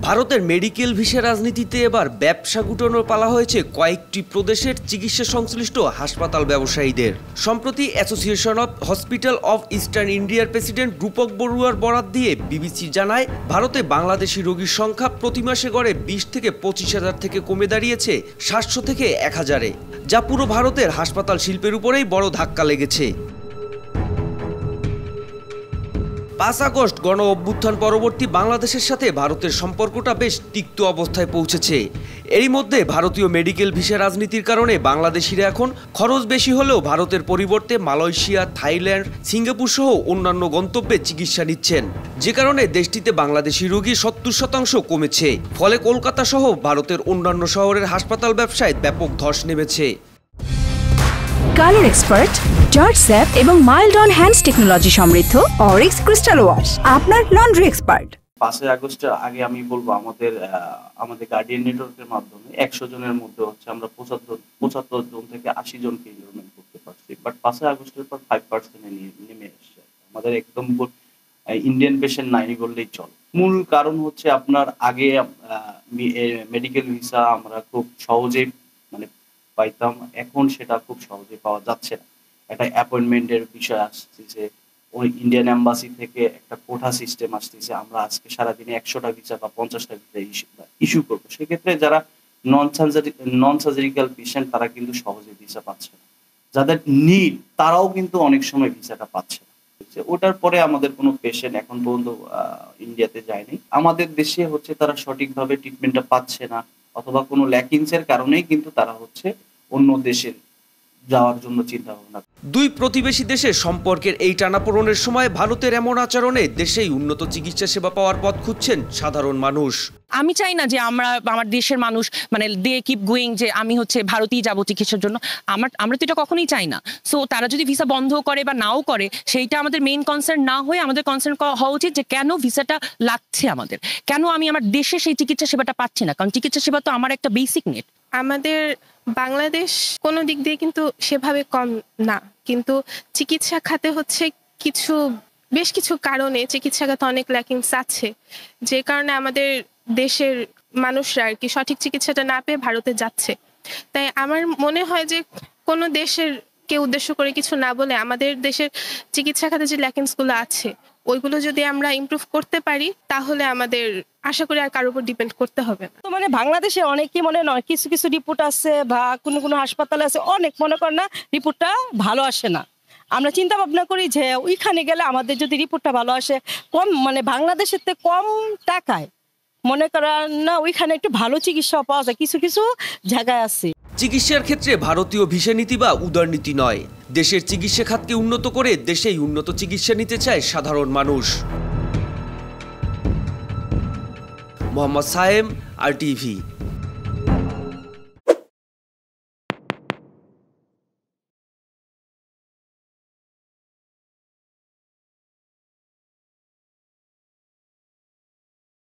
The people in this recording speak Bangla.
ভারতের মেডিকেল ভিসা রাজনীতিতে এবার ব্যবসা গুটানোর পালা হয়েছে কয়েকটি প্রদেশের চিকিৎসা সংশ্লিষ্ট হাসপাতাল ব্যবসায়ীদের। সম্প্রতি association of hospital of eastern ইন্ডিয়ার প্রেসিডেন্ট রূপক বড়ুয়ার বরাত দিয়ে বিবিসি জানায়, ভারতে বাংলাদেশি রোগীর সংখ্যা প্রতি মাসে গড়ে 20 থেকে 25,000 থেকে কমে দাঁড়িয়েছে 700 থেকে 1000-এ, যা পুরো ভারতের হাসপাতাল শিল্পের উপরেই বড় ধাক্কা লেগেছে। 5 আগস্ট গণ অভ্যুত্থান পরবর্তী বাংলাদেশের সাথে ভারতের সম্পর্কটা বেশ তিক্ত অবস্থায় পৌঁছেছে। এরই মধ্যে ভারতীয় মেডিকেল ভিসা রাজনীতির কারণে বাংলাদেশিরা এখন খরচ বেশি হলেও ভারতের পরিবর্তে মালয়েশিয়া, থাইল্যান্ড, সিঙ্গাপুর সহ অন্যান্য গন্তব্যে চিকিৎসা নিচ্ছেন, যে কারণে দেশটিতে বাংলাদেশি রোগী 70% কমেছে। ফলে কলকাতা সহ ভারতের অন্যান্য শহরের হাসপাতাল ব্যবসায় ব্যাপক ধস নেমেছে। কালার এক্সপার্ট, জর্জ স্যাপ এবং মাইল্ড অন হ্যান্ডস টেকনোলজি সমৃদ্ধ অরিক্স ক্রিস্টাল ওয়াশ আপনার লন্ড্রি এক্সপার্ট। 5 আগস্টের আগে আমি বলবো আমাদের গার্ডিয়ান নেটওয়ার্কের মাধ্যমে 100 জনের মধ্যে হচ্ছে আমরা 75 জন থেকে 80 জনকে এনরোলমেন্ট করতে পারছি। বাট 5 আগস্টের পর 5% নেমে এসছে। আমাদের একদম ইন্ডিয়ান পেশেন্ট নাই বললেই চল। মূল কারণ হচ্ছে আপনার আগে মেডিকেল ভিসা আমরা খুব সহজেই পাইতাম, এখন সেটা খুব সহজে পাওয়া যাচ্ছে না। একটা অ্যাপয়েন্টমেন্টের বিষয় আসতেছে, ওই ইন্ডিয়ান এম্বাসি থেকে একটা কোটা সিস্টেম আসতেছে, আমরা আজকে সারাদিনে 100টা ভিসা বা 50টা ভিসা ইস্যু করবো। সেক্ষেত্রে যারা নন সার্জারিক্যাল পেশেন্ট তারা কিন্তু সহজে ভিসা পাচ্ছে না, যাদের নিড তারাও কিন্তু অনেক সময় ভিসাটা পাচ্ছে না। ওটার পরে আমাদের কোনো পেশেন্ট এখন পর্যন্ত ইন্ডিয়াতে যায়নি। আমাদের দেশে হচ্ছে তারা সঠিকভাবে ট্রিটমেন্টটা পাচ্ছে না, অথবা কোনো ল্যাকিংসের কারণেই কিন্তু তারা হচ্ছে অন্য দেশে যাওয়ার জন্য চিন্তা ভাবনা। দুই প্রতিবেশী দেশের সম্পর্কের এই টানাপোড়েনের সময় ভারতের এমন আচরণে দেশেই উন্নত চিকিৎসা সেবা পাওয়ার পথ খুঁজছেন সাধারণ মানুষ। আমি চাই না যে আমার দেশের মানুষ দে কিপ গোয়িং যে আমি হচ্ছে ভারতেই যাবো চিকিৎসার জন্য। আমরা তো এটা কখনোই চাই না। সো তারা যদি ভিসা বন্ধ করে বা নাও করে, সেইটা আমাদের মেইন কনসার্ন না হয়ে আমাদের কনসার্ন হওয়া উচিত যে কেন ভিসাটা লাগছে আমাদের, কেন আমি আমার দেশে সেই চিকিৎসা সেবাটা পাচ্ছি না। কারণ চিকিৎসা সেবা তো আমার একটা বেসিক নেট। আমাদের বাংলাদেশ কোনো দিক দিয়ে কিন্তু সেভাবে কম না, কিন্তু চিকিৎসা খাতে হচ্ছে বেশ কিছু কারণে চিকিৎসা খাতে অনেক ল্যাকিংস আছে, যে কারণে আমাদের দেশের মানুষরা আর কি সঠিক চিকিৎসাটা না পেয়ে ভারতে যাচ্ছে। তাই আমার মনে হয় যে কোনো দেশের কে উদ্দেশ্য করে কিছু না বলে আমাদের দেশের চিকিৎসা খাতে যে ল্যাকিংসগুলো আছে ওইগুলো যদি আমরা ইমপ্রুভ করতে পারি, তাহলে আমাদের আশা করি আর কারোর উপর ডিপেন্ড করতে হবে না। তো বাংলাদেশে অনেকই কিছু কিছু রিপোর্ট আছে বা কোনো হাসপাতালে আছে, অনেক মনে করেন না রিপোর্টটা ভালো আসে না। আমরা চিন্তা ভাবনা করি যে ওইখানে গেলে আমাদের যদি রিপোর্টটা ভালো আসে, কম বাংলাদেশের থেকে কম টাকায় মনে করেন না ওইখানে একটু ভালো চিকিৎসা পাওয়া যায়, কিছু কিছু জায়গায় আছে। চিকিৎসার ক্ষেত্রে ভারতীয় ভিসা নীতি বা উদারনীতি নয়, দেশের চিকিৎসা খাতকে উন্নত করে দেশেই উন্নত চিকিৎসা নিতে চায় সাধারণ মানুষ। মোহাম্মদ সায়েম, RTV।